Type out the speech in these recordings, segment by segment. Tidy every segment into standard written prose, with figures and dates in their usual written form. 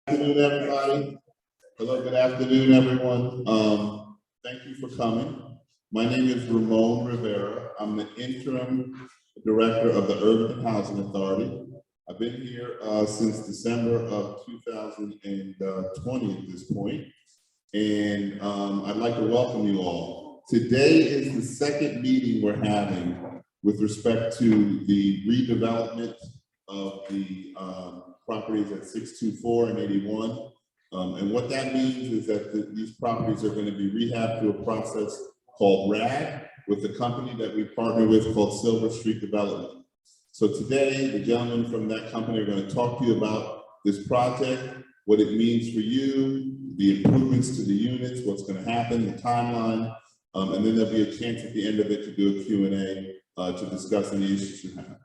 Afternoon, everybody. Hello, good afternoon, everyone. Thank you for coming. My name is Ramon Rivera. I'm the interim director of the Urban Housing Authority. I've been here since December of 2020 at this point, and I'd like to welcome you all. Today is the second meeting we're having with respect to the redevelopment of the properties at 624 and 81. And what that means is that these properties are going to be rehabbed through a process called RAD with the company that we partner with called Silver Street Development. So today, the gentlemen from that company are going to talk to you about this project, what it means for you, the improvements to the units, what's going to happen, the timeline, and then there'll be a chance at the end of it to do a Q&A to discuss any issues you have.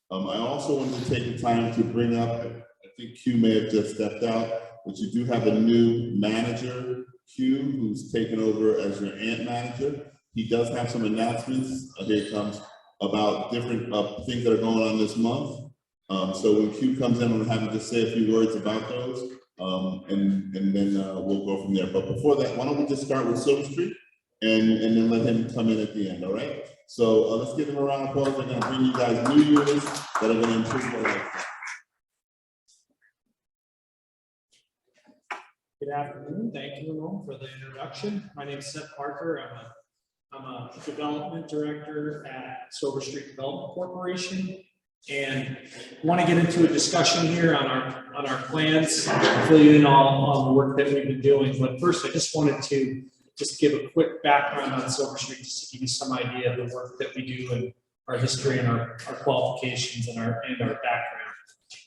I also wanted to take the time to bring up, I think Q may have just stepped out, but you do have a new manager, Q, who's taken over as your ANT manager. He does have some announcements, here it comes, about different things that are going on this month. So when Q comes in, I'm gonna have him just say a few words about those, and then we'll go from there. But before that, why don't we just start with Silver Street and then let him come in at the end, all right? So let's give him a round of applause. They're going to bring you guys new units that are going to improve your life. Good afternoon. Thank you, Ramon, for the introduction. My name is Seth Parker. I'm a development director at Silver Street Development Corporation, and I want to get into a discussion here on our plans, fill you in on the work that we've been doing. But first, I just wanted to give a quick background on Silver Street, just to give you some idea of the work that we do and our history and our qualifications and our background.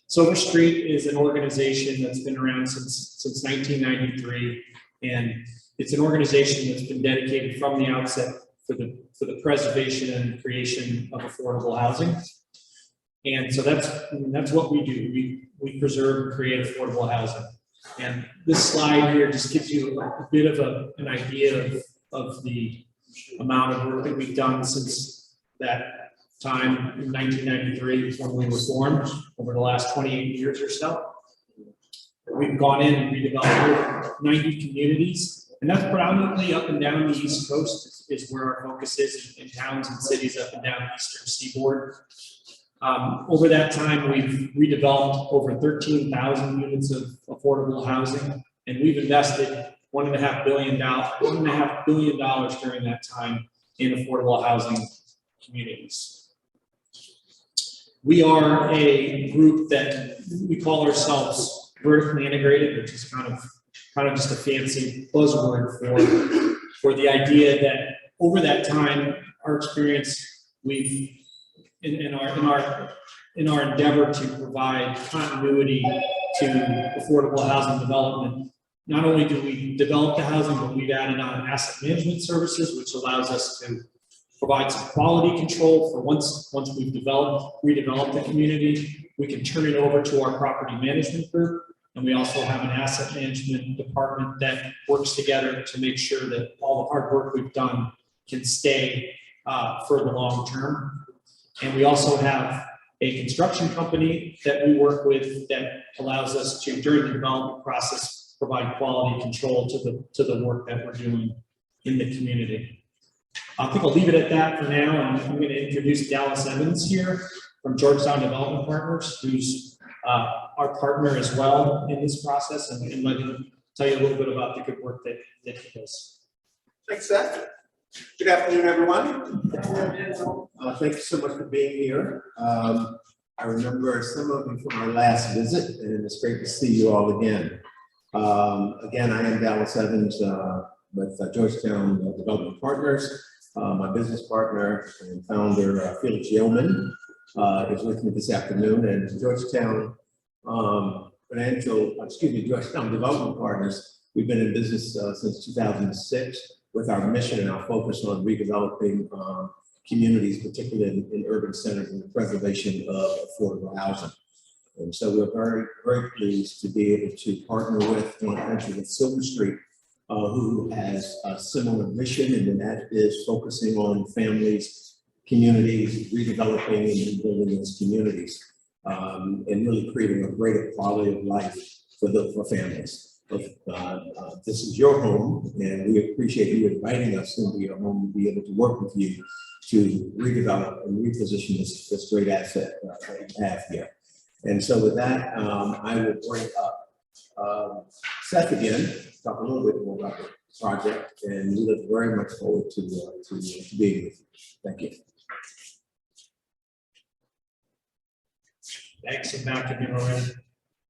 Silver Street is an organization that's been around since 1993, and it's an organization that's been dedicated from the outset for the preservation and creation of affordable housing. And so that's what we do. We preserve and create affordable housing. And this slide here just gives you a bit of an idea of the amount of work that we've done since that time in 1993 when we were formed, over the last 28 years or so. We've gone in and redeveloped 90 communities, and that's predominantly up and down the East Coast is where our focus is, in towns and cities up and down the Eastern Seaboard. Over that time, we've redeveloped over 13,000 units of affordable housing, and we've invested $1.5 billion during that time in affordable housing communities. We are a group that we call ourselves vertically integrated, which is kind of just a fancy buzzword for the idea that over that time, our experience, we've in our endeavor to provide continuity to affordable housing development, not only do we develop the housing, but we've added on asset management services, which allows us to provide some quality control for once we've redeveloped the community, we can turn it over to our property management group. And we also have an asset management department that works together to make sure that all the hard work we've done can stay for the long term. And we also have a construction company that we work with that allows us to, during the development process, provide quality control to the work that we're doing in the community. I think I'll leave it at that for now, and I'm going to introduce Dallas Evans here from Georgetown Development Partners, who's our partner as well in this process, and let him tell you a little bit about the good work that he does. Thanks, Seth. Good afternoon, everyone. Thank you so much for being here. I remember some of you from our last visit, and it's great to see you all again. Again, I am Dallas Evans with Georgetown Development Partners. My business partner and founder, Felix Yeoman, is with me this afternoon, and Georgetown Georgetown Development Partners. We've been in business since 2006. With our mission and our focus on redeveloping communities, particularly in urban centers, and the preservation of affordable housing. And so we're very, very pleased to be able to partner with, joint venture with Silver Street, who has a similar mission, and that is focusing on families, communities, redeveloping and rebuilding those communities, and really creating a greater quality of life for families. This is your home, and we appreciate you inviting us into your home to be able to work with you to redevelop and reposition this great asset that you have here. And so with that, I will bring up Seth again, talk a little bit more about the project, and we look very much forward to being with you. Thank you. Thanks, and back again, Rowan.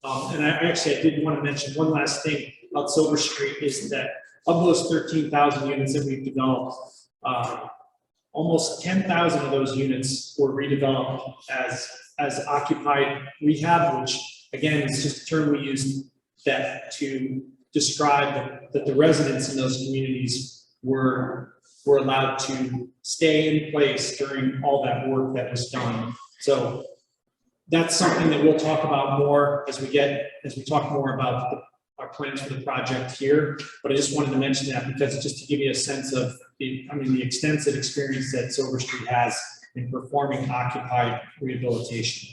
And I did want to mention one last thing about Silver Street is that of those 13,000 units that we've developed, almost 10,000 of those units were redeveloped as occupied rehab, which again is just a term we use that to describe that the residents in those communities were allowed to stay in place during all that work that was done. So that's something that we'll talk about more as we talk more about our plans for the project here. But I just wanted to mention that because just to give you a sense of the extensive experience that Silver Street has in performing occupied rehabilitation.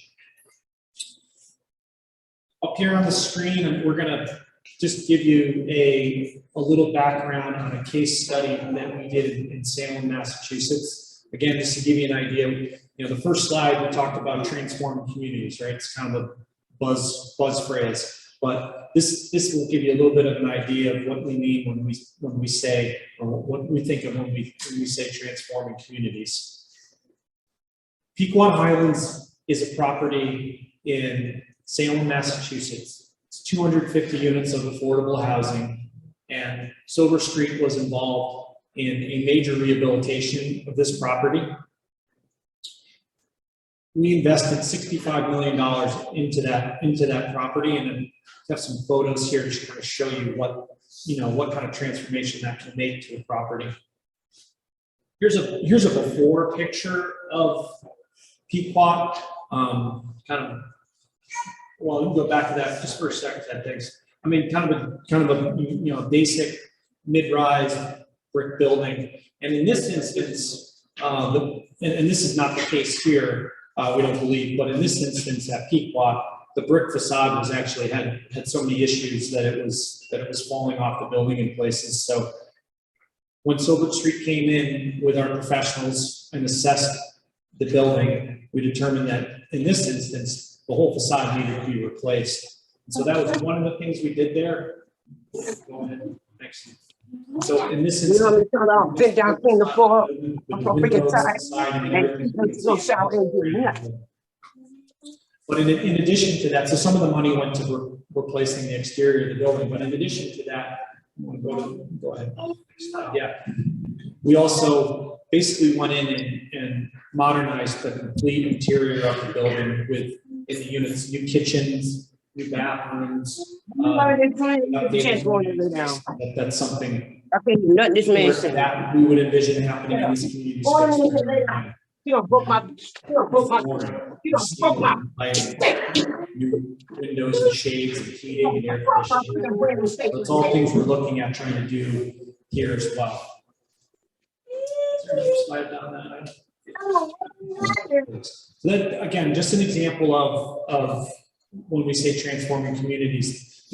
Up here on the screen, we're going to just give you a little background on a case study that we did in Salem, Massachusetts. Again, just to give you an idea, the first slide we talked about transforming communities, right? It's kind of a buzz phrase, but this will give you a little bit of an idea of what we mean when we say, or what we think of when we say transforming communities. Pequot Highlands is a property in Salem, Massachusetts. It's 250 units of affordable housing, and Silver Street was involved in a major rehabilitation of this property. We invested $65 million into that property, and I have some photos here to kind of show you what kind of transformation that can make to the property. Here's a before picture of Pequot. Well, we can go back to that just for a second. Thanks. I mean, kind of a basic mid-rise brick building, and in this instance, and this is not the case here. We don't believe, but in this instance at Pequot, the brick facade was actually had so many issues that it was falling off the building in places. So when Silver Street came in with our professionals and assessed the building, we determined that in this instance, the whole facade needed to be replaced. And so that was one of the things we did there. Go ahead. Next. So in this instance, bend down, clean the floor, appropriate time, and no shower and do nothing. But in addition to that, so some of the money went to replacing the exterior of the building. But in addition to that, go ahead. Yeah, we also basically went in and modernized the complete interior of the building with in the units, new kitchens, new bathrooms. That's something that we would envision happening in this community space. You broke my New windows and shades and heating and air conditioning. So it's all things we're looking at trying to do here as well. Is there another slide down that? So that, again, just an example of when we say transforming communities,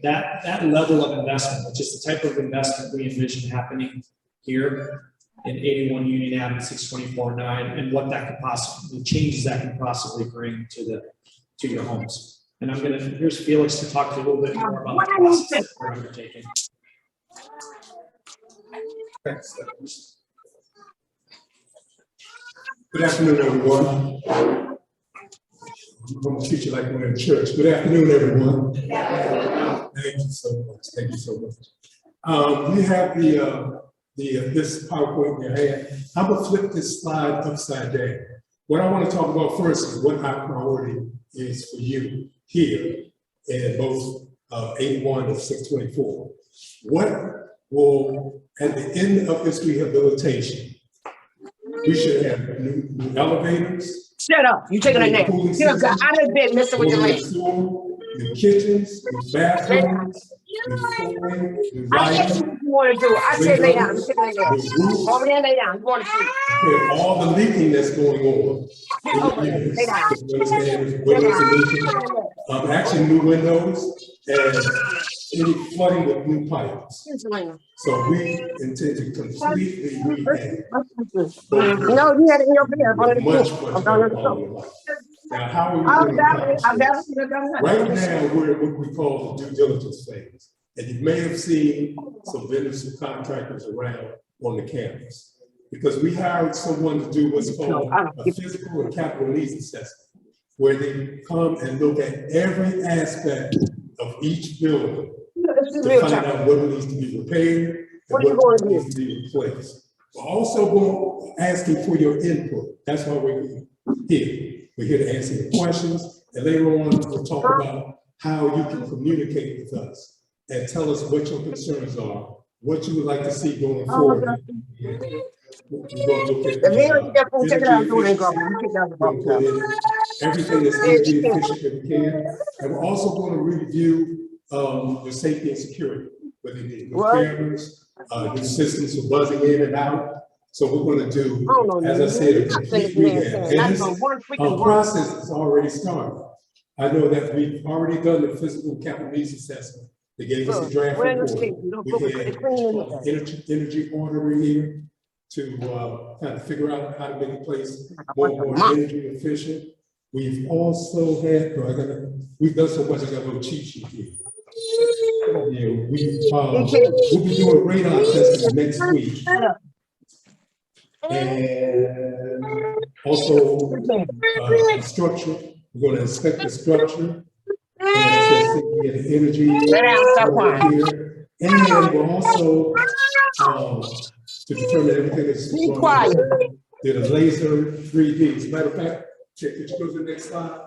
that level of investment, which is the type of investment we envision happening here in 81 Union Avenue, 624-9, and what that could possibly, the changes that can possibly bring to your homes. And here's Felix to talk to you a little bit more about the process that we're undertaking. Thanks. Good afternoon, everyone. I'm going to treat you like we're in church. Good afternoon, everyone. Thank you so much. Thank you so much. We have this PowerPoint in your hand. I'm going to flip this slide upside down. What I want to talk about first is what our priority is for you here in both 81 and 624. What will, at the end of this rehabilitation, we should have new elevators. Shut up. You taking a nap. Get up out of bed, messing with your legs. New kitchens, new bathrooms, new flooring, new I asked you lighting. what you want to do. I said lay down. You taking a nap. Over there, lay down. You want to sleep. Okay, all the leaking that's going on. Over there, lay down. Actually new windows and any flooding with new pipes. So we intend to completely rehab. No, you had it in your bed. With much better quality of life. Now, how are we going to accomplish this? Right now, we're at what we call the due diligence phase. And you may have seen some vendors and contractors around on the campus. Because we hired someone to do what's called a physical and capital needs assessment, where they come and look at every aspect of each building to find out what needs to be repaired and what needs to be replaced. We're also asking for your input. That's why we're here. We're here to answer your questions, and later on, we'll talk about how you can communicate with us and tell us what your concerns are, what you would like to see going forward. We're going to look at everything that's energy efficient that we can, and we're also going to review your safety and security, whether you need new cameras, new systems for buzzing in and out. So we're going to do, as I said, a complete rehab. And this process has already started. I know that we've already done the physical capital needs assessment. They gave us a draft report. We had energy auditor here to kind of figure out how to make the place more energy efficient. We've also had, we've done so much, I got a little cheat sheet here. Yeah, we'll be doing radar testing next week. And also structure. We're going to inspect the structure and the energy here. And we're also to determine everything that's did a laser 3D. As a matter of fact, check, could you go to the next slide?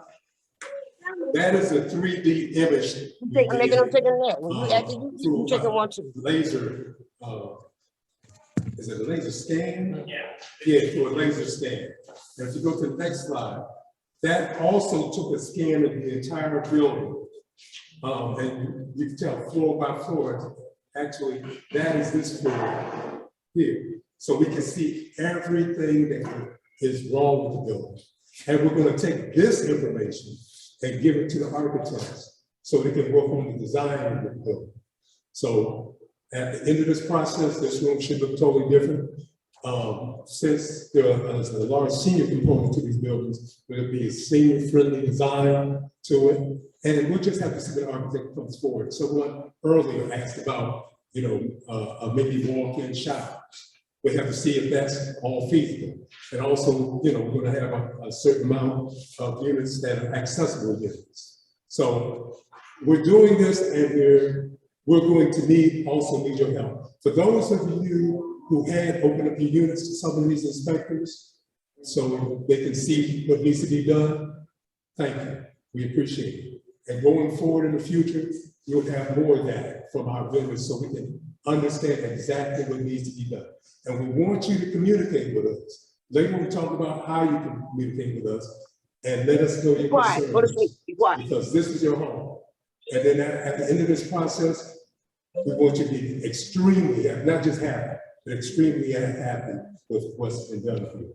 That is a 3D image. Laser. Is it a laser scan? Yeah, for a laser scan. And if you go to the next slide, that also took a scan of the entire building. And you can tell floor by floor, actually, that is this floor here. So we can see everything that is wrong with the building. And we're going to take this information and give it to the architects so they can work on the design of the building. So at the end of this process, this room should look totally different. Since there is a large senior component to these buildings, there'll be a senior-friendly design to it. And we'll just have to see what the architect comes forward. Someone earlier asked about, maybe walk-in showers. We have to see if that's all feasible. And also, we're going to have a certain amount of units that are accessible units. So we're doing this, and we're going to also need your help. For those of you who had opened up your units to some of these inspectors, so they can see what needs to be done, thank you. We appreciate it. And going forward in the future, you'll have more of that from our vendors so we can understand exactly what needs to be done. And we want you to communicate with us. Later we'll talk about how you can communicate with us and let us know your concerns, because this is your home. And then at the end of this process, we want you to be extremely happy, not just happy, but extremely happy with what's been done for you.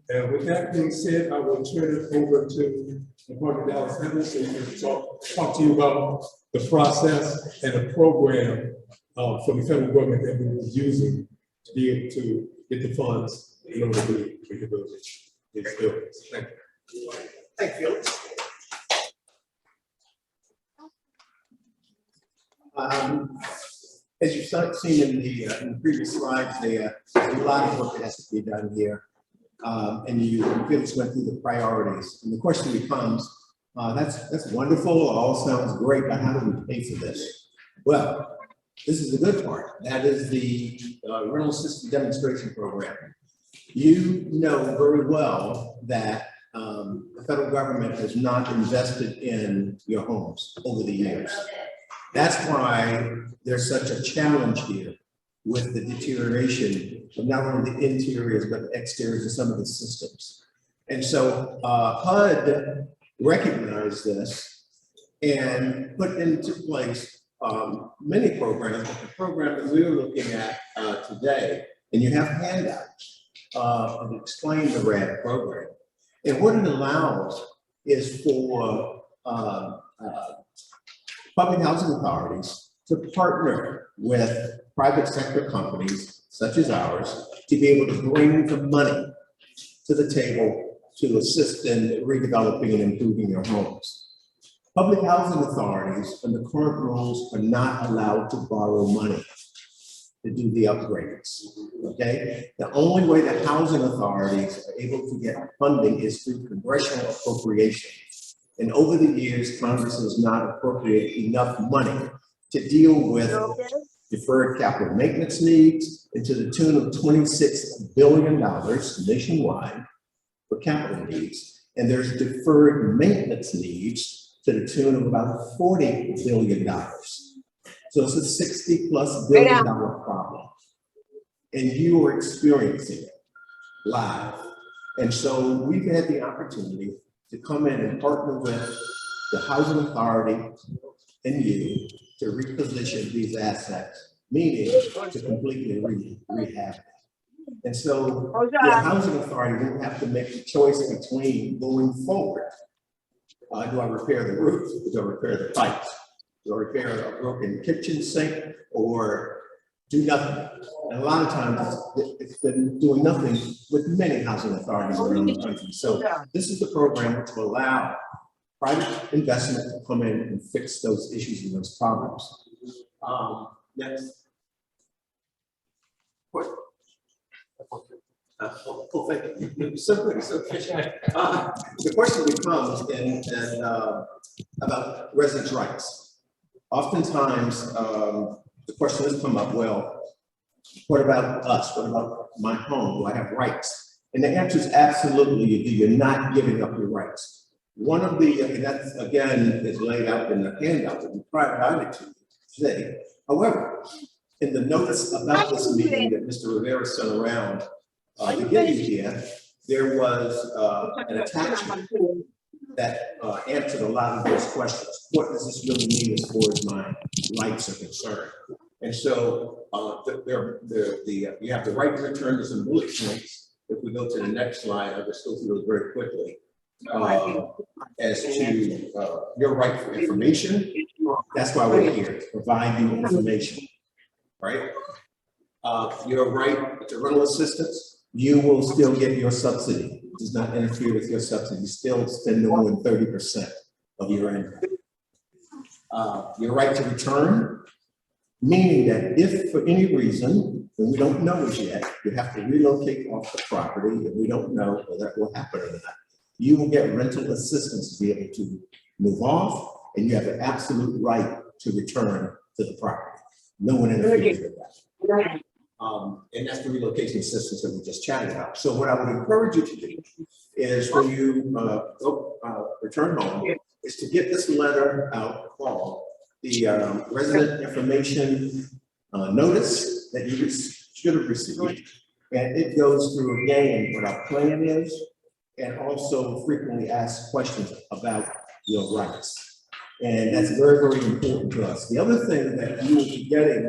And with that being said, I will turn it over to Department Dallas Evans so you can talk to you about the process and the program from the federal government that we're using to be able to get the funds in order to rebuild these buildings. Thank you. Thank you. As you've seen in the previous slides, there's a lot of work that has to be done here. And you just went through the priorities. And the question becomes, that's wonderful, all sounds great, but how do we pay for this? Well, this is the good part. That is the rental system demonstration program. You know very well that the federal government has not invested in your homes over the years. That's why there's such a challenge here with the deterioration of not only the interiors, but the exteriors of some of the systems. And so HUD recognized this and put into place many programs, but the program that we're looking at today, and you have handouts that explain the RAD program. And what it allows is for public housing authorities to partner with private sector companies such as ours to be able to bring the money to the table to assist in redeveloping and improving their homes. Public housing authorities and the current rules are not allowed to borrow money to do the upgrades, okay? The only way that housing authorities are able to get funding is through congressional appropriation. And over the years, Congress has not appropriated enough money to deal with deferred capital maintenance needs and to the tune of $26 billion nationwide for capital needs. And there's deferred maintenance needs to the tune of about $40 billion. So it's a $60+ billion problem. And you are experiencing it live. And so we've had the opportunity to come in and partner with the housing authority and you to reposition these assets, meaning to completely rehab them. And so the housing authority won't have to make the choice between going forward. Do I repair the roof? Do I repair the pipes? Do I repair a broken kitchen sink or do nothing? And a lot of times it's been doing nothing with many housing authorities around the country. So this is the program which will allow private investment to come in and fix those issues and those problems. Next. Thank you. So good, so efficient. The question becomes about residents' rights. Oftentimes, the question has come up, well, what about us? What about my home? Do I have rights? And the answer is absolutely you do. You're not giving up your rights. One of the, and that again is laid out in the handout that we provided to you today. However, in the notice about this meeting that Mr. Rivera sent around to get you here, there was an attachment that answered a lot of those questions. What does this really mean as far as my rights are concerned? And so you have the right to return to some bullet points. If we go to the next slide, I'll just go through those very quickly. As to your right for information, that's why we're here, to provide you information, right? Your right to rental assistance, you will still get your subsidy. It does not interfere with your subsidy. You still spend no more than 30% of your income. Your right to return, meaning that if for any reason, and we don't know it yet, you have to relocate off the property, and we don't know whether that will happen or not, you will get rental assistance to be able to move off, and you have an absolute right to return to the property. No one interferes with that. And that's the relocation assistance that we just chatted about. So what I would encourage you to do is when you return home, is to get this letter out called the resident information notice that you should have received. And it goes through again what our plan is, and also frequently asked questions about your rights. And that's very, very important to us. The other thing that you will be getting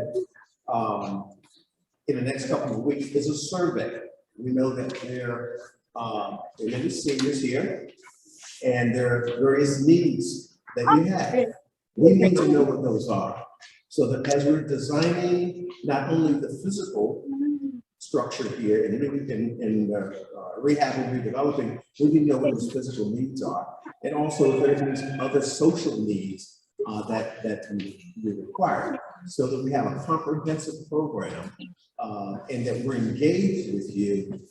in the next couple of weeks is a survey. We know that there are many seniors here, and there are various needs that you have. We need to know what those are, so that as we're designing not only the physical structure here and rehab and redeveloping, we need to know what those physical needs are, and also if there's other social needs that we require, so that we have a comprehensive program and that we're engaged with you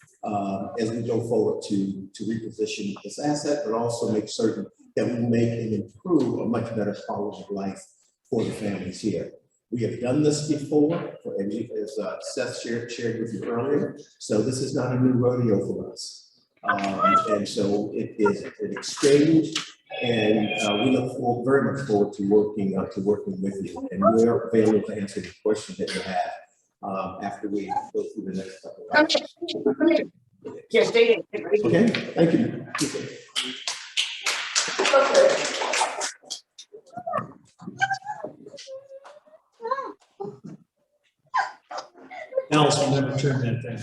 as we go forward to reposition this asset, but also make certain that we make and improve a much better quality of life for the families here. We have done this before, as Seth shared with you earlier, so this is not a new rodeo for us. And so it is an exchange, and we look forward, very much forward to working with you, and we're available to answer the questions that you have after we go through the next couple of hours. Yes, stay in. Okay, thank you. Alice will never turn that thing.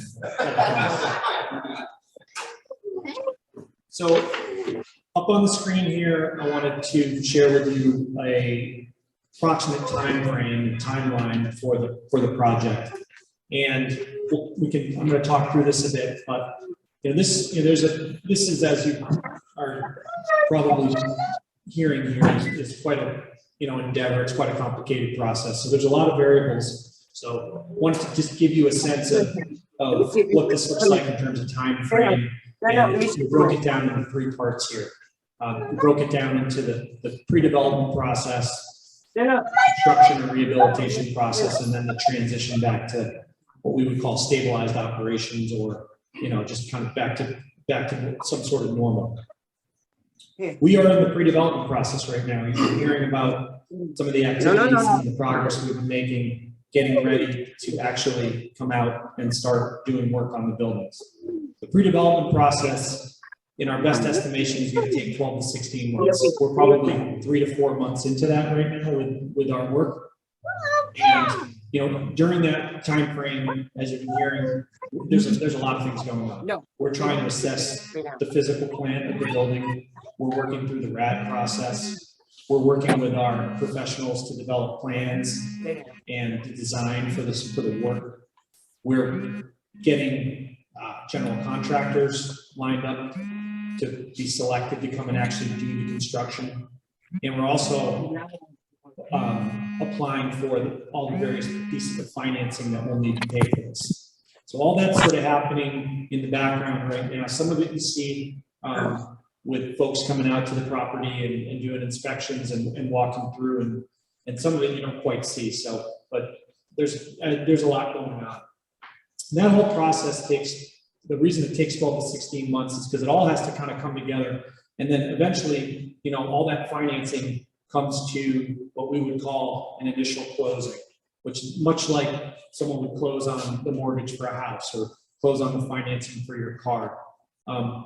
So up on the screen here, I wanted to share with you a approximate timeline for the project. And I'm going to talk through this a bit, but this is, as you are probably hearing here, is quite a endeavor. It's quite a complicated process. So there's a lot of variables. So I wanted to just give you a sense of what this looks like in terms of time frame. And we broke it down into 3 parts here. We broke it down into the pre-development process, construction and rehabilitation process, and then the transition back to what we would call stabilized operations, or just kind of back to some sort of normal. We are in the pre-development process right now. You're hearing about some of the activities and the progress we've been making, getting ready to actually come out and start doing work on the buildings. The pre-development process, in our best estimation, is going to take 12 to 16 months. We're probably 3 to 4 months into that right now with our work. And during that time frame, as you've been hearing, there's a lot of things going on. We're trying to assess the physical plan of the building. We're working through the RAD process. We're working with our professionals to develop plans and the design for the work. We're getting general contractors lined up to be selected to come and actually do the construction. And we're also applying for all the various pieces of financing that we'll need to pay for this. So all that's sort of happening in the background right now. Some of it you see with folks coming out to the property and doing inspections and walking through, and some of it you don't quite see. So, but there's a lot going on. And that whole process the reason it takes 12 to 16 months is because it all has to kind of come together. And then eventually, all that financing comes to what we would call an initial closing, which is much like someone would close on the mortgage for a house or close on the financing for your car.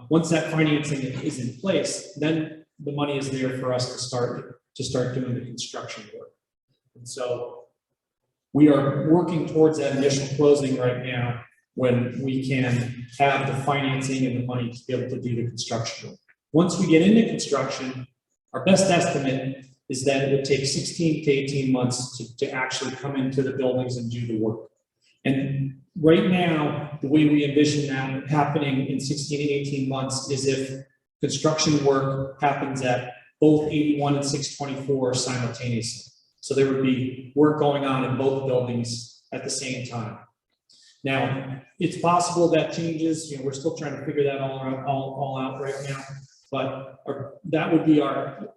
Once that financing is in place, then the money is there for us to start doing the construction work. And so we are working towards that initial closing right now, when we can have the financing and the money to be able to do the construction work. Once we get into construction, our best estimate is that it would take 16 to 18 months to actually come into the buildings and do the work. And right now, the way we envision that happening in 16 to 18 months is if construction work happens at both 81 and 624 simultaneously. So there would be work going on in both buildings at the same time. Now, it's possible that changes. We're still trying to figure that all out right now. But that would be our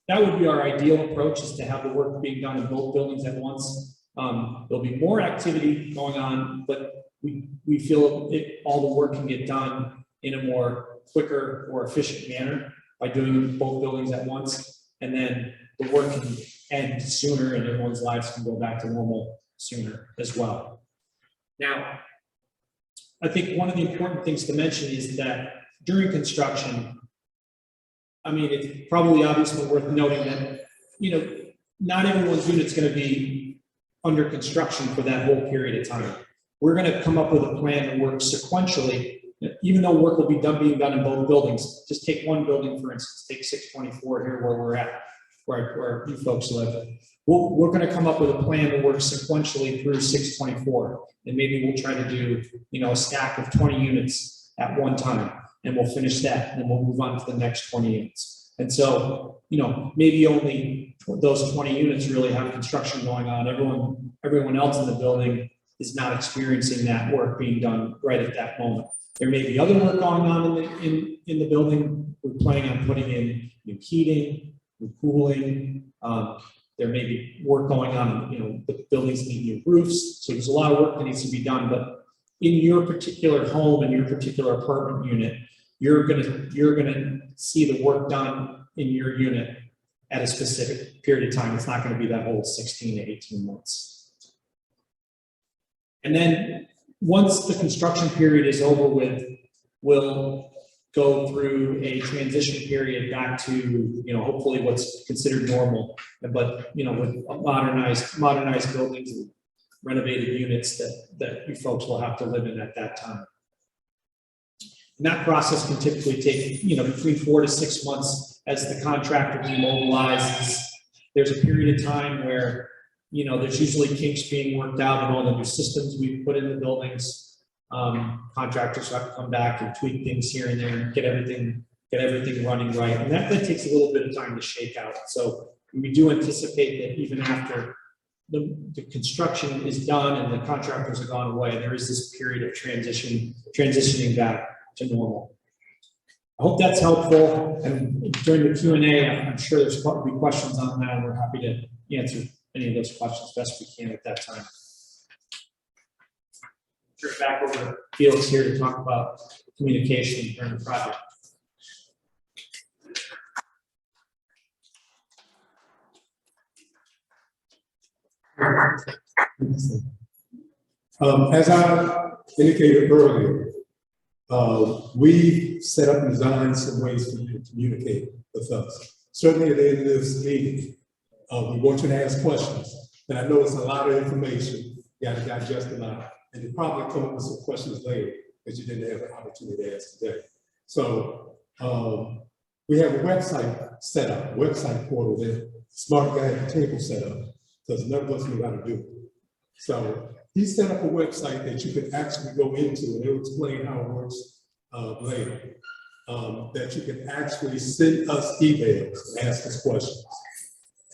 ideal approach, is to have the work being done in both buildings at once. There'll be more activity going on, but we feel all the work can get done in a more quicker or efficient manner by doing both buildings at once, and then the work can end sooner and everyone's lives can go back to normal sooner as well. Now, I think one of the important things to mention is that during construction, it's probably obvious, but worth noting that, not everyone's unit's going to be under construction for that whole period of time. We're going to come up with a plan that works sequentially, even though work will be being done in both buildings. Just take one building, for instance, take 624 here where we're at, where you folks live. We're going to come up with a plan that works sequentially through 624. And maybe we'll try to do, a stack of 20 units at one time, and we'll finish that, and then we'll move on to the next 20 units. And so, maybe only those 20 units really have construction going on. Everyone else in the building is not experiencing that work being done right at that moment. There may be other work going on in the building. We're planning on putting in new heating, new cooling. There may be work going on, the buildings need new roofs. So there's a lot of work that needs to be done. But in your particular home, in your particular apartment unit, you're gonna see the work done in your unit at a specific period of time. It's not going to be that whole 16 to 18 months. And then once the construction period is over with, we'll go through a transition period back to, hopefully what's considered normal, but, with modernized buildings and renovated units that you folks will have to live in at that time. And that process can typically take, between 4 to 6 months as the contractor demobilizes there's a period of time where, you know, there's usually kinks being worked out in all the new systems we've put in the buildings. Contractors have to come back and tweak things here and there and get everything running right. And that takes a little bit of time to shake out. So we do anticipate that even after the construction is done and the contractors have gone away, there is this period of transitioning back to normal. I hope that's helpful. And during the Q&A, I'm sure there's probably questions on that, and we're happy to answer any of those questions best we can at that time. Turn it back over to Felix here to talk about communication during the project. As I indicated earlier, we set up and designed some ways for you to communicate with us. Certainly at the end of this meeting, we want you to ask questions. And I know it's a lot of information, you got to digest a lot, and you probably come up with some questions later that you didn't have an opportunity to ask today. So we have a website set up, website portal that Smart Guy at the table set up, because none of us knew how to do it. So he set up a website that you could actually go into, and he'll explain how it works later. That you can actually send us emails and ask us questions.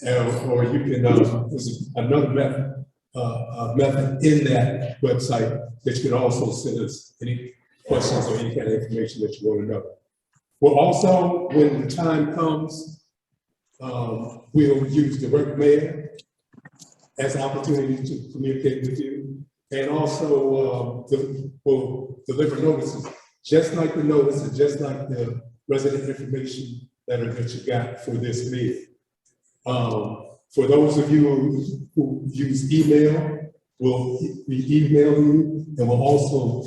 Or you can, there's another method in that website that you can also send us any questions or any kind of information that you want to know. We'll also, when the time comes, we'll use direct mail as an opportunity to communicate with you, and also we'll deliver notices, just like the notices, just like the resident information letter that you got for this meeting. For those of you who use email, we'll email you, and we'll also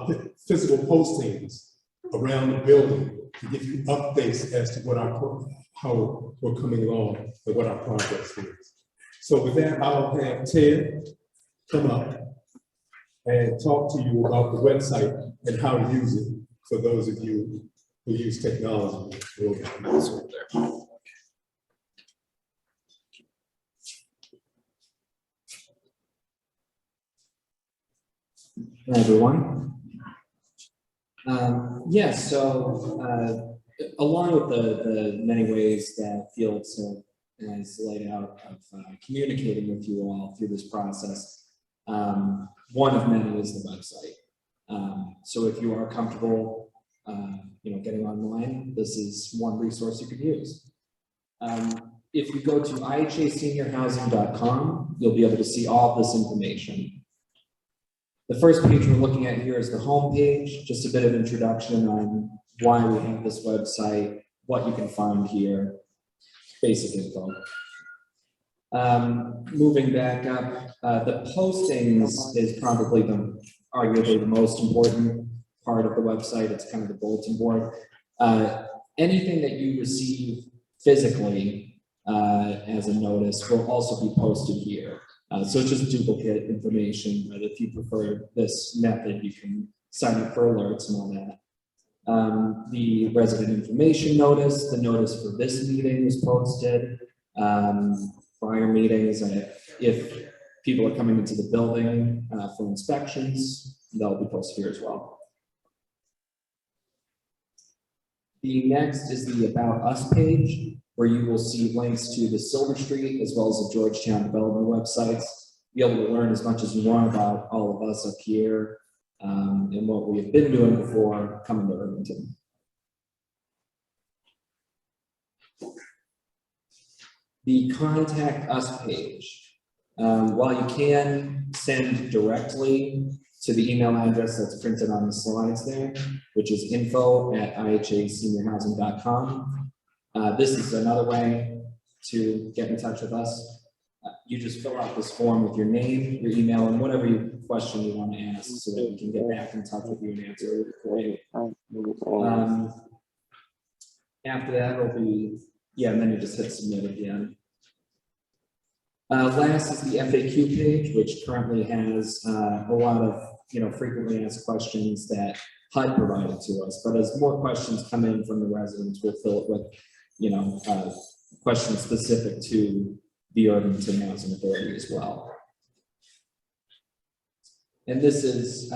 put physical postings around the building to give you updates as to what how we're coming along and what our progress is. So with that, I'll have Ted come up and talk to you about the website and how to use it for those of you who use technology. Hi, everyone. Along with the many ways that Felix has laid out of communicating with you all through this process, one of many is the website. So if you are comfortable, getting online, this is one resource you could use. If you go to ihaseniorhousing.com, you'll be able to see all of this information. The first page we're looking at here is the home page, just a bit of introduction on why we have this website, what you can find here, basic info. Moving back up, the postings is probably arguably the most important part of the website. It's kind of the bulletin board. Anything that you receive physically as a notice will also be posted here. So it's just duplicate information, but if you prefer this method, you can sign up for alerts and all that. The resident information notice, the notice for this meeting was posted. Prior meetings, if people are coming into the building for inspections, they'll be posted here as well. The next is the About Us page, where you will see links to the Silver Street as well as the Georgetown development websites. Be able to learn as much as you want about all of us up here and what we have been doing before coming to Irvington. The Contact Us page. While you can send directly to the email address that's printed on the slides there, which is info@ihaseniorhousing.com. This is another way to get in touch with us. You just fill out this form with your name, your email, and whatever question you want to ask so that we can get back in touch with you and answer it for you. After that, it'll be, and then you just hit submit again. Last is the FAQ page, which currently has a lot of frequently asked questions that HUD provided to us. But as more questions come in from the residents, we'll fill it with questions specific to the Irvington Housing Authority as well. And this is,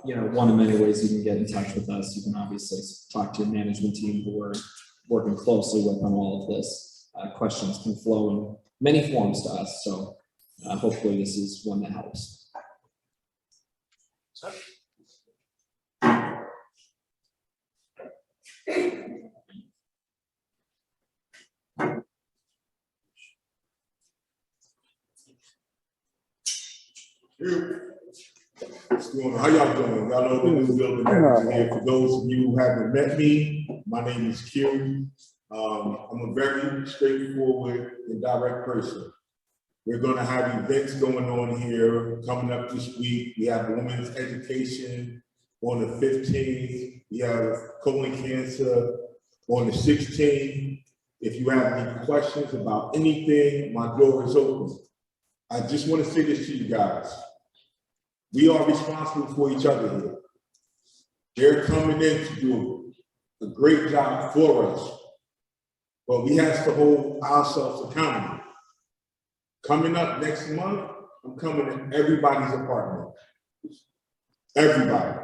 you know, one of many ways you can get in touch with us. You can obviously talk to your management team who we're working closely with on all of this. Questions can flow in many forms to us, so hopefully this is one that helps. What's going on? How y'all doing? Y'all know the new building manager here. For those of you who haven't met me, my name is Q. I'm a very straightforward and direct person. We're gonna have events going on here coming up this week. We have women's education on the 15th. We have colon cancer on the 16th. If you have any questions about anything, my door is open. I just want to say this to you guys. We are responsible for each other here. They're coming in to do a great job for us, but we have to hold ourselves accountable. Coming up next month, I'm coming to everybody's apartment. Everybody.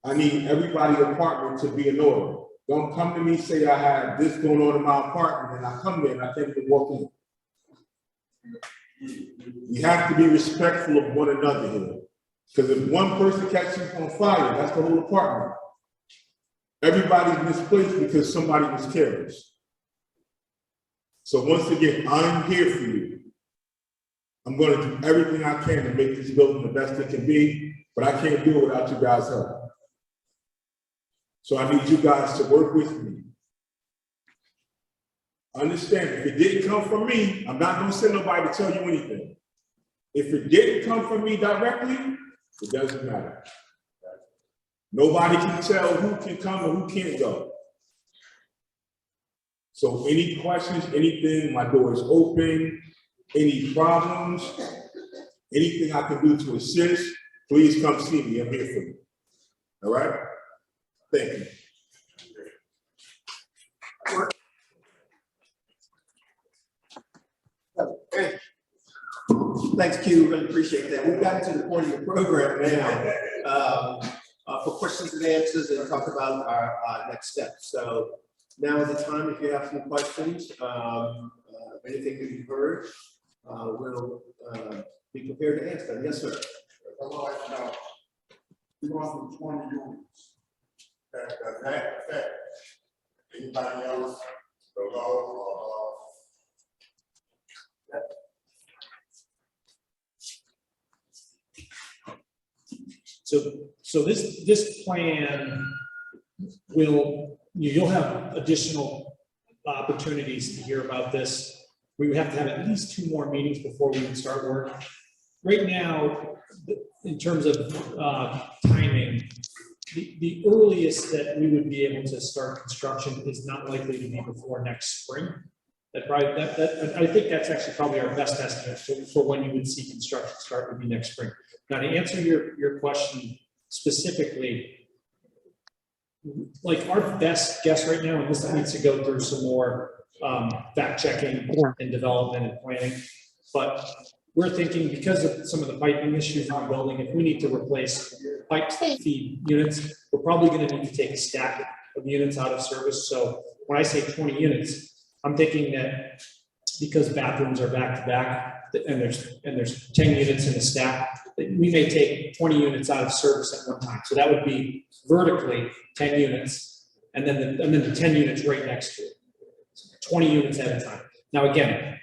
I need everybody's apartment to be in order. Don't come to me and say I have this going on in my apartment, and I come there and I can't even walk in. We have to be respectful of one another here. Because if one person catches on fire, that's the whole apartment. Everybody's misplaced because somebody was careless. So once again, I'm here for you. I'm going to do everything I can to make this building the best it can be, but I can't do it without you guys' help. So I need you guys to work with me. Understand, if it didn't come from me, I'm not going to send nobody to tell you anything. If it didn't come from me directly, it doesn't matter. Nobody can tell who can come and who can't go. So any questions, anything, my door is open. Any problems, anything I can do to assist, please come see me. I'm here for you. All right? Thank you. Hey. Thanks, Q. Really appreciate that. We've gotten to the point of the program now for questions and answers and talk about our next steps. So now is the time if you have some questions, anything that you've heard, we'll be prepared to answer them. Yes, sir. We're going from 20 units. Does that affect anybody else, the law, or So this plan you'll have additional opportunities to hear about this. We would have to have at least 2 more meetings before we would start work. Right now, in terms of timing, the earliest that we would be able to start construction is not likely to be before next spring. I think that's actually probably our best estimate for when you would see construction start would be next spring. Now, to answer your question specifically, like our best guess right now, and this needs to go through some more fact checking and development and planning, but we're thinking because of some of the piping issues in the building, if we need to replace pipe feed units, we're probably going to need to take a stack of units out of service. So when I say 20 units, I'm thinking that because bathrooms are back to back and there's 10 units in a stack, that we may take 20 units out of service at one time. So that would be vertically 10 units and then the 10 units right next to it. 20 units at a time. Now, again,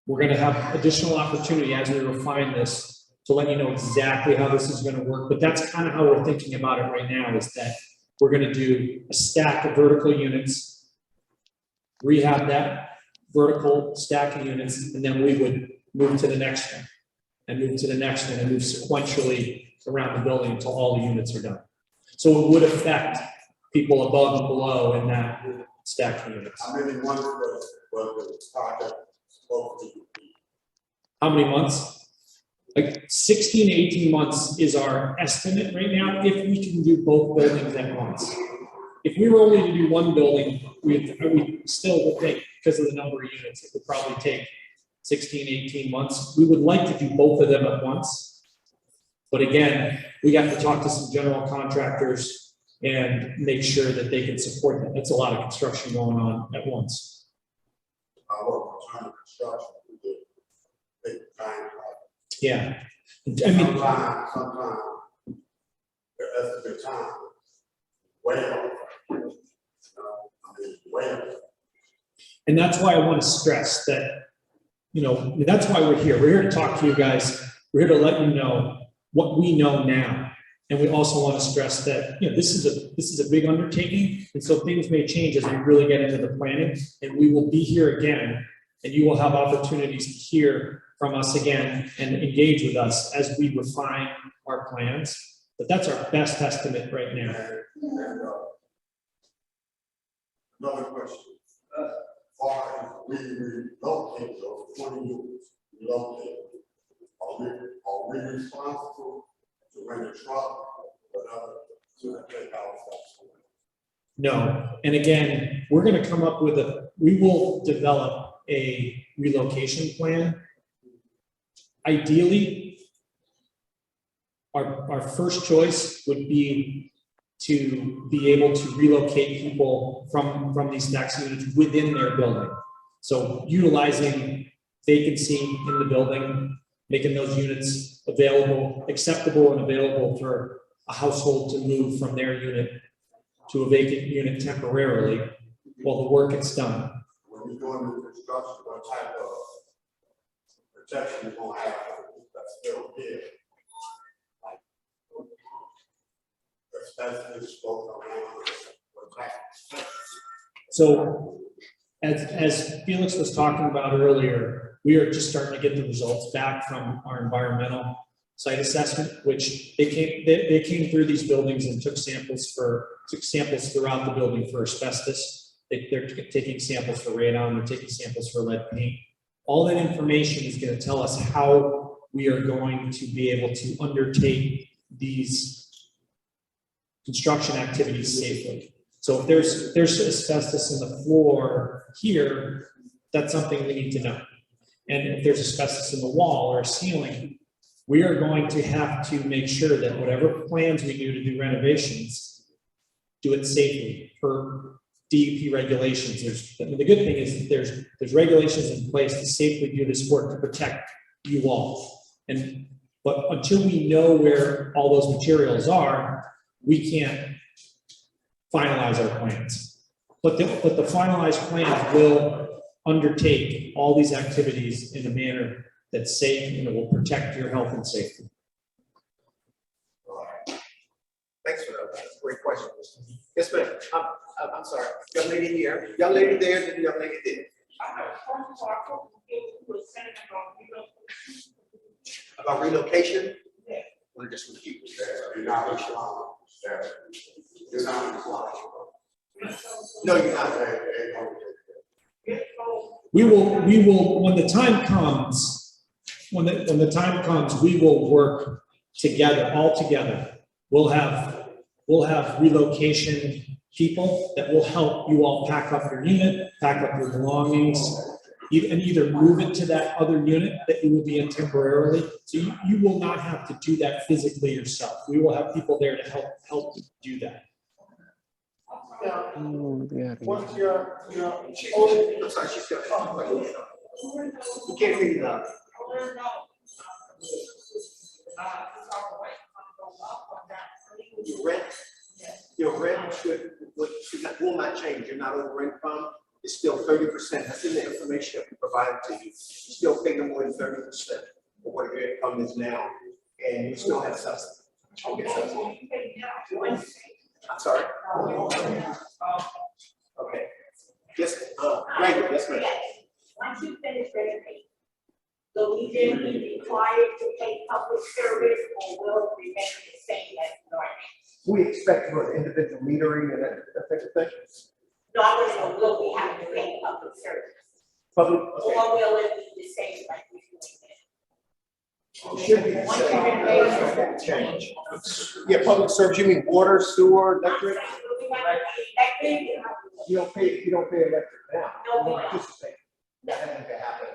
we're going to have additional opportunity as we refine this to let you know exactly how this is going to work. But that's kind of how we're thinking about it right now, is that we're going to do a stack of vertical units, rehab that vertical stack of units, and then we would move to the next one and move to the next one and move sequentially around the building until all the units are done. So it would affect people above and below in that stack of units. how many months was the project supposed to be? How many months? Like 16 to 18 months is our estimate right now, if we can do both buildings at once. if we were only to do one building, we still would think, because of the number of units, it would probably take 16, 18 months. We would like to do both of them at once. But again, we got to talk to some general contractors and make sure that they can support that. It's a lot of construction going on at once. I work on trying to construction, we do big time. Yeah. I mean, Sometimes, that's the time, way over. Way over. and that's why I want to stress that, you know, that's why we're here. We're here to talk to you guys. We're here to let you know what we know now. And we also want to stress that, you know, this is a big undertaking. And so things may change as we really get into the planning, and we will be here again, and you will have opportunities to hear from us again and engage with us as we refine our plans. But that's our best estimate right now. And, another question. Far as we relocate those 20 units, are we responsible to rent a truck, whatever, to take our stuff? No, and again, we're gonna come up with we will develop a relocation plan. Ideally, our first choice would be to be able to relocate people from these tax units within their building. So utilizing vacancy in the building, making those units available, acceptable and available for a household to move from their unit to a vacant unit temporarily while the work is done. When you're doing the construction, what type of protection you gonna have that's still here? Like, especially spoke around what type. So as Felix was talking about earlier, we are just starting to get the results back from our environmental site assessment, which they came through these buildings and took samples throughout the building for asbestos. They're taking samples for radon, they're taking samples for lead paint. All that information is going to tell us how we are going to be able to undertake these construction activities safely. So if there's asbestos in the floor here, that's something we need to know. And if there's asbestos in the wall or ceiling, we are going to have to make sure that whatever plans we do to do renovations, do it safely per DEP regulations. The good thing is that there's regulations in place to safely do this work to protect you all. But until we know where all those materials are, we can't finalize our plans. But the finalized plans will undertake all these activities in a manner that's safe and it will protect your health and safety. Thanks for that. That's a great question. Yes, ma'am. I'm sorry. Young lady here, young lady there, then the young lady there. About relocation? Yeah. We're just with you. You're not responsible. You're not responsible. No, you're not. We will, when the time comes, when the time comes, we will work together, all together. We'll have relocation people that will help you all pack up your unit, pack up your belongings, and either move it to that other unit that you will be in temporarily. So you will not have to do that physically yourself. We will have people there to help do that. What's your I'm sorry, she's got we can't hear you now. Your rent will not change. You're not over income. It's still 30%. That's in the information that we provided to you. You still pay no more than 30% of what your income is now, and you still have subsidy. I'm sorry. Okay. Yes, Randall, yes, ma'am. Once you finish renovating, will we then be required to pay public service or will it remain the same as normal? We expect for individual metering and that type of thing. No, I want to know, will we have to pay public service? Public, okay. Or will it be the same like we're doing Should be Once you renovate, change. Yeah, public service, you mean water, sewer, electric? Will we that big. You don't pay electric now. No, We we don't. anticipate that having to happen.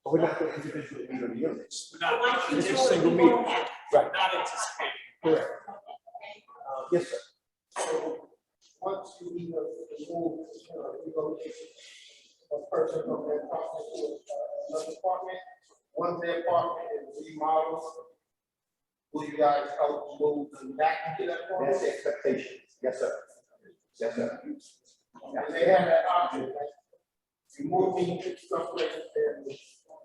But we're not going to individually meter the units. We're So not, once you It's do just it, single you meter. won't have. Right, not anticipating. correct. Yes, sir. So once you remove, relocation a person from their apartment to another apartment, once their apartment is remodeled, will you guys help move them back into that apartment? That's the expectation. Yes, sir. Yes, sir. And they have that option, like, you move me stuff like that,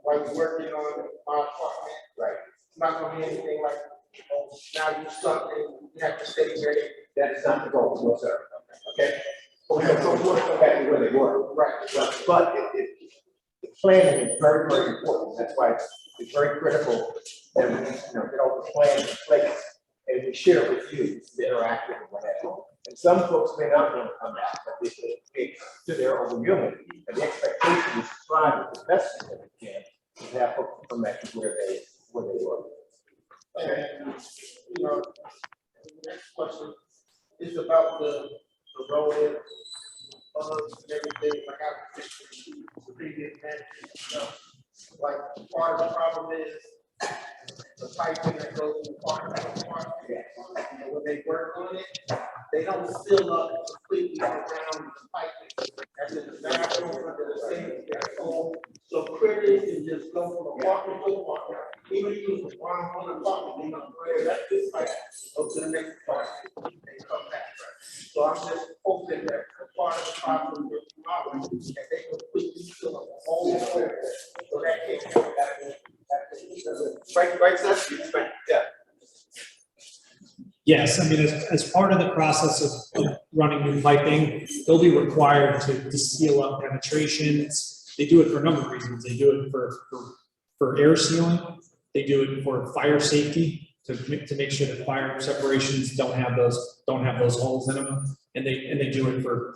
while you're working on my apartment, Right. it's not gonna be anything like, oh, now you stuck and you have to stay there. That is not the goal, no, sir. Okay? But we don't want to go back to where they were. Right. But the planning is very, very important. That's why it's very critical that we, get all the plans in place and we share it with you, the interactive and whatever. And some folks may not want to come back, but they to their own unit. And the expectation is to try with the best that we can to have folks come back to where they were. And, the next question is about the road, and everything, like I mentioned the previous man, like, part of the problem is the piping that goes in the park, and when they work on it, they don't fill up completely around the piping. That's in the bathroom, under the sink, so critters can just go from apartment to apartment. Even if you one apartment, they don't pray that this pipe, go to the next apartment, they come back. So I'm just hoping that part of the problem with tomorrow, that they will quickly fill up the whole area, so that can't happen. Right, sir? You expect, yeah. Yes, I mean, as part of the process of running new piping, they'll be required to seal up penetrations. They do it for a number of reasons. They do it for air sealing. They do it for fire safety, to make sure that fire separations don't have those holes in them. And they do it for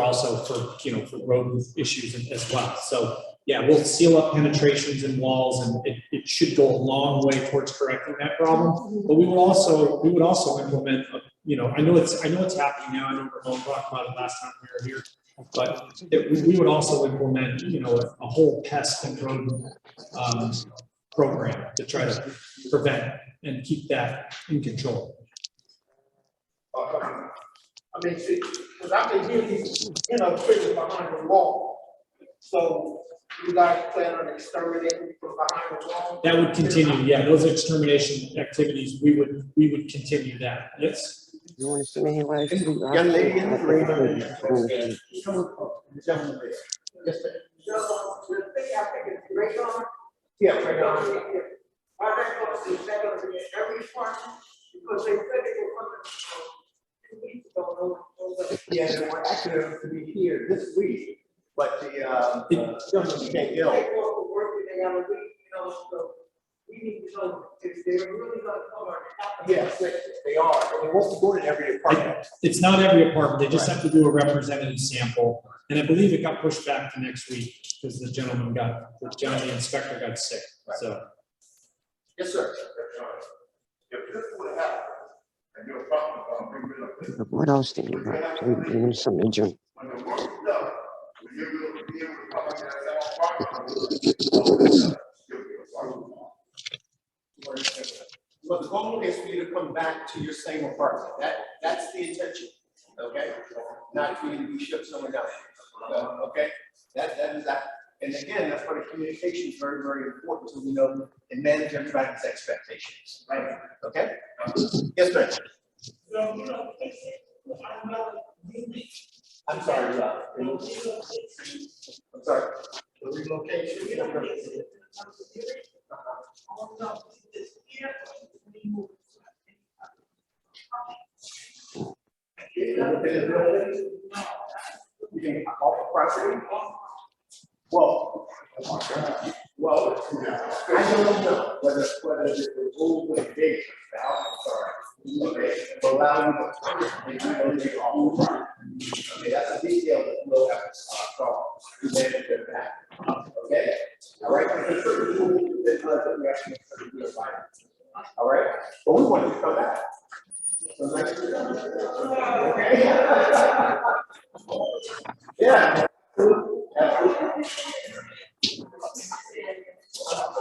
also for road issues as well. So yeah, we'll seal up penetrations in walls, and it should go a long way towards correcting that problem. But we would also implement, I know it's happening now. I know Ramon talked about it last time we were here, but we would also implement, a whole pest control program to try to prevent and keep that in control. I mean, see, because I've been hearing these, critters behind the wall. So you guys plan on exterminating from behind the wall? That would continue, yeah, those extermination activities, we would contining that, yes. You want to see me anyway? Young lady in the green. Gentleman there. Yes, sir. I think it's great on. Yeah, right now. Are they going to, is that going to be in every apartment? Because they said they were coming 2 weeks ago. Yeah, they were actually to be here this week, but the gentleman became ill. They go to work and they have a week, so we need to know if they're really going to come or not. Yes, they are. And they won't go to every apartment. It's not every apartment, they just have to do a representative sample, and I believe it got pushed back to next week, because the inspector got sick, so. Yes, sir. If this would happen, and you're talking about redevelopment, What else do you want? You want something, Jim? when the work is done, will you be able to come in and sell apartments? But the goal is for you to come back to your same apartment. That's the intention, okay? Not for you to be shipped somewhere else, okay? That is that. And again, that's why the communication is very, very important, so we know and manage everybody's expectations, right? Okay? Yes, ma'am. I'm sorry, I'm sorry. The relocation. You can offer property. Well, I don't know whether the rule with date, but allow you to offer property. Okay, that's a detail that we'll have to manage that. Okay, all right. All right, but we want you to come back. Okay. Yeah.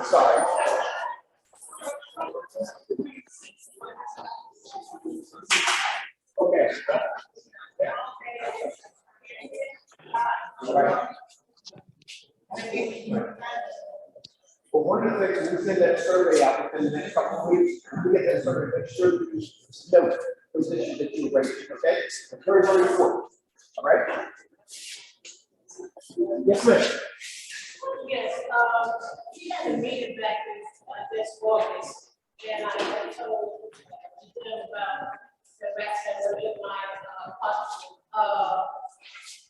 Sorry. Okay. Right. But one of the things, we send that survey out within the next couple of weeks, we get that survey, make sure that you know the position that you raised, okay? Very, very important, all right? Yes, ma'am. Yes, we had a meeting back in this August, and I had told them about the rest that were in my apartment.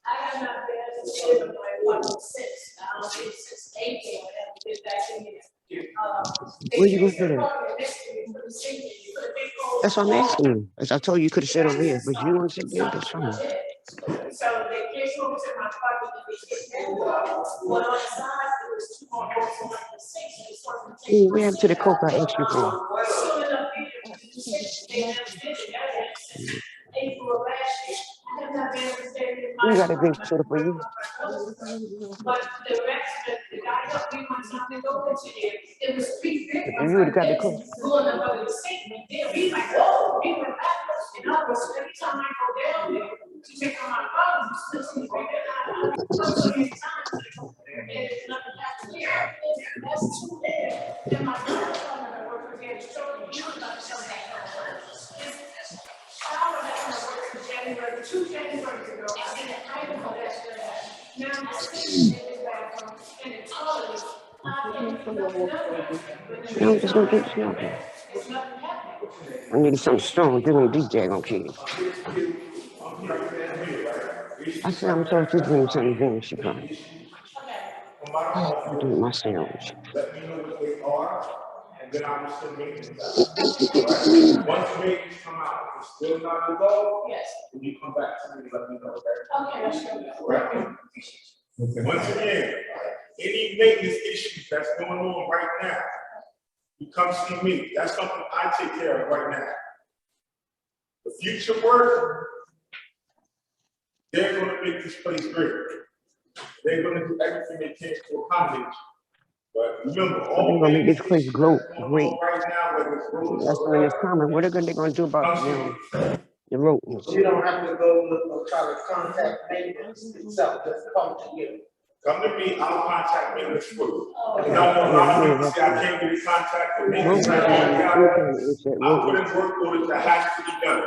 I have not been able to live in my apartment since April, and I haven't been back in here. Where you gonna put it? That's what I'm asking you. As I told you, you could have said over here, but you want to sit there, that's fine. So they came over to my apartment and they hit that wall. Well, on the side, there was two more walls on the six, and it's one of the. What happened to the coke I asked you for? Soon enough, they never did it. That since April of last year. I have not been able to stay in my. We got a babysitter for you. But the rest, the guy helped me one time to go into there. It was 3:50. You would have got the coke. Going up the statement there, we like, whoa, we went backwards. And I was, every time I go down there to check on my father, you still see me right there. I go so many times. And it's nothing happened here. That's too bad. Then my brother told me to work again, showing me, you know, something. I was at work for January, 2 January ago. I didn't know that's gonna happen. Now I'm sitting in the bathroom and it's all No, I'm just gonna drink this now. I needed something strong. Give me these daggone kids. I said I'm told you to bring something to drink. She cried. I do it myself. Let me know what they are, and then I will send maintenance out. Once maintenance come out, if it's still not involved, Yes. then you come back to me and let me know, okay? Okay, sure. Right. Okay. Once again, any maintenance issues that's going on right now, you come see me. That's something I take care of right now. The future work, they're gonna make this place great. They're gonna do everything they can to accommodate you. But remember, They're all gonna make this maintenance place issues grow that's going great. on right now, whether it's roads That's or when it's whatever, coming. What are they gonna do about the rodents? You don't have to go look or try to contact maintenance itself, just come to you. come to me, I'll contact maintenance for you. You know, a lot of people say I can't get in contact with maintenance. I'll put in work orders that has to be done.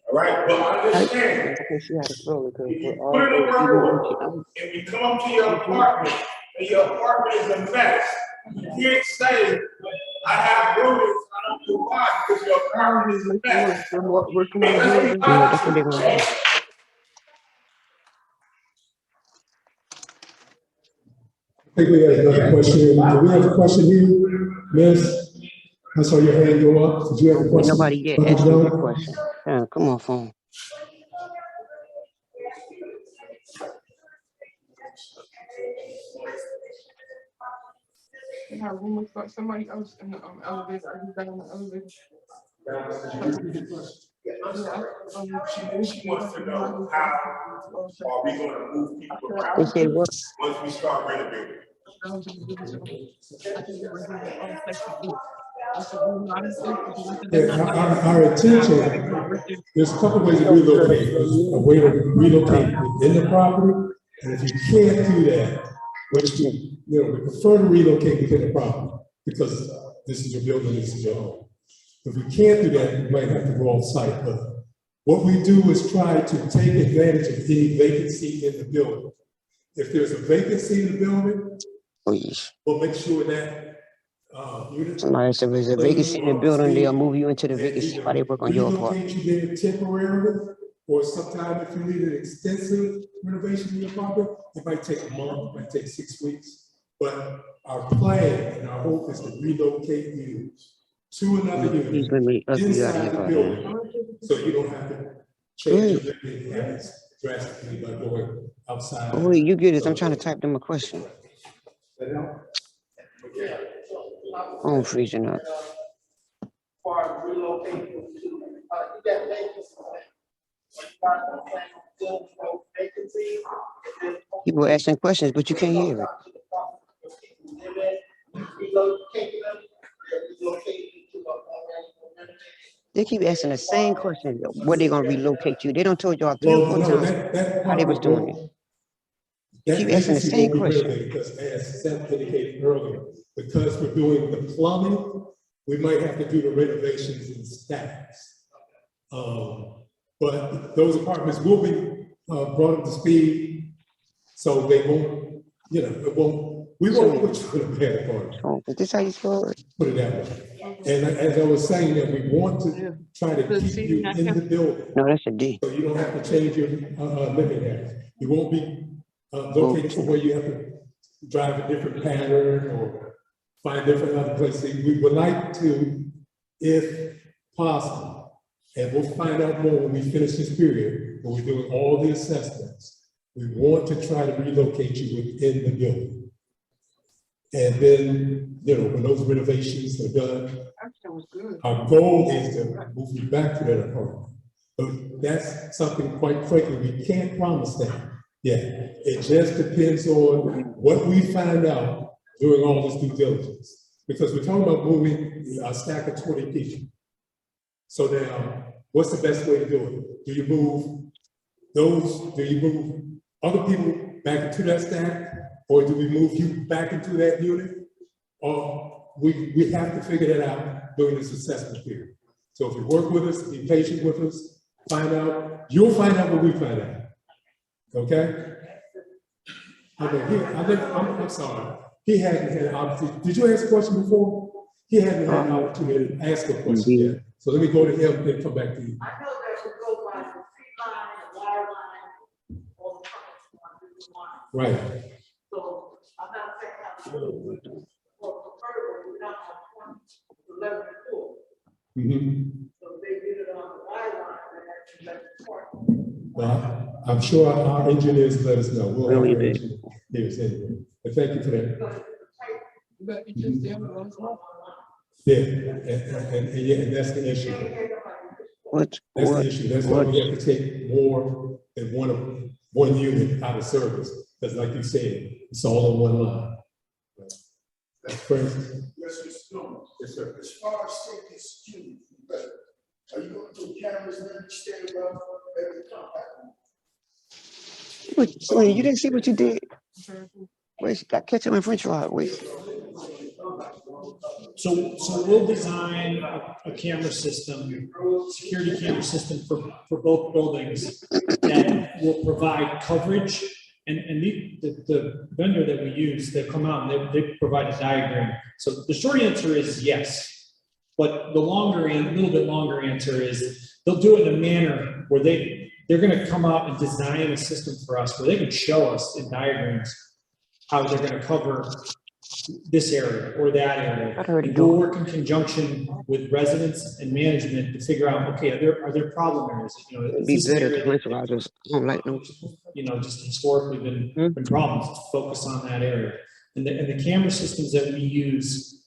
All right, but understand, if you put in a work order and we come up to your apartment and your apartment is a mess, you can't say, I have rodents, I don't know why, because your apartment is a mess. Yeah, that's what they're gonna do. I think we have another question. Do we have a question here? Miss, I saw your hand go up. Did you have a question? Nobody yet asked me that question. Come on, phone. I have rumors about somebody else in the elevator. Are you down in the elevator? She wants to know how are we gonna move people around They said what? once we start renovating. Yeah, our intention, there's a couple ways to relocate. There's a way to relocate within the property, and if you can't do that, which we prefer to relocate within the property, because this is your building, this is your home. If we can't do that, we might have to go off site, but what we do is try to take advantage of any vacancy in the building. If there's a vacancy in the building, we'll make sure that Somebody said there's a vacancy in the building, they'll move you into the vacancy while they work on your apartment. relocate you there temporarily, or sometime if you need an extensive renovation in your apartment, it might take a month, it might take 6 weeks. But our plan and our hope is to relocate you to another unit inside the building, so you don't have to change your living habits drastically by going outside. Oh, wait, you get it. I'm trying to type them a question. Phone freezing up. For relocating to, you got vacancies. still no vacancies. People asking questions, but you can't hear it. They keep asking the same question, where they gonna relocate you? They don't told y'all 3 or 4 Well, no, times that how they part was doing it. You that keep asking the vacancy same won't be question. renovated, because as Seth indicated earlier, because we're doing the plumbing, we might have to do the renovations in stacks. But those apartments will be brought up to speed, so they won't, you know, we won't put you in a bad apartment. Oh, is this how you spell it? Put it that way. And as I was saying, that we want to try to keep you in the building, No, that's a D. so you don't have to change your living habits. You won't be located somewhere you have to drive a different pattern or find different other places. We would like to, if possible, and we'll find out more when we finish this period, when we're doing all the assessments, we want to try to relocate you within the building. And then, you know, when those renovations are done, our goal is to move you back to that apartment. But that's something, quite frankly, we can't promise that. Yeah, it just depends on what we find out during all this due diligence. Because we're talking about moving a stack of 20 people. So now, what's the best way to do it? Do you move other people back into that stack? Or do we move you back into that unit? Or we have to figure that out during this assessment period. So if you work with us, be patient with us, you'll find out what we find out. Okay? I'm sorry. He hadn't had an opportunity. Did you ask a question before? He hadn't had an opportunity to ask a question yet. So let me go to him and then come back to you. I know that we go by the tree line, the wire line, all the time. Right. So I'm not saying how to do it, or prefer, we're not on 11 to 4. So they did it on the wire line, and that's 11 to 4. Well, I'm sure our engineers let us know. We'll have our engineers anyway. But thank you for that. But it just everyone's off. Yeah, and that's the issue. That's the issue. That's why we have to take more than one unit out of service. Because like you said, it's all in one line. That's crazy. Yes, Mr. Stone. Yes, sir. As far as safety and security, are you going to do cameras and every stairwell, every compact? So you didn't see what you did? Wait, got ketchup and french fries. Wait. So we'll design a camera system, security camera system for both buildings that will provide coverage. And the vendor that we use, they come out and they provide a diagram. So the short answer is yes. But the little bit longer answer is they'll do it in a manner where they're going to come out and design a system for us where they can show us in diagrams how they're going to cover this area or that area. And we'll work in conjunction with residents and management to figure out, okay, are there problem areas? You know, It'd be better to I don't like them. You know, just historically been problems to focus on that area. And the camera systems that we use,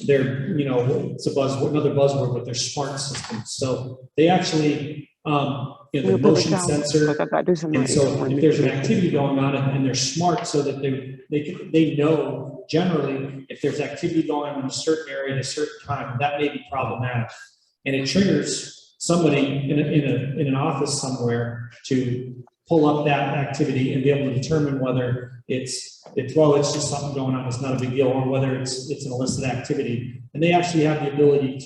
they're, you know, it's another buzzword, but they're smart systems. So they actually, you know, the motion sensor. And so if there's an activity going on and they're smart so that they know generally if there's activity going on in a certain area at a certain time, that may be problematic. And it triggers somebody in an office somewhere to pull up that activity and be able to determine whether it's just something going on, it's not a big deal, or whether it's an illicit activity. And they actually have the ability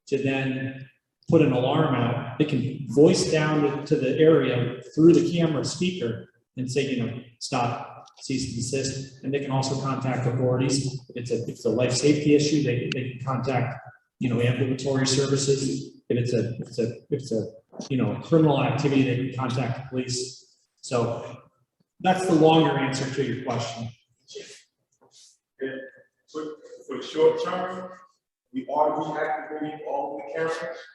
to then put an alarm out. They can voice down to the area through the camera speaker and say, you know, stop, cease and desist. And they can also contact authorities. If it's a life safety issue, they can contact, you know, ambulatory services. If it's a you know, criminal activity, they can contact the police. So that's the longer answer to your question. For the short term, we are reactivating all the cameras.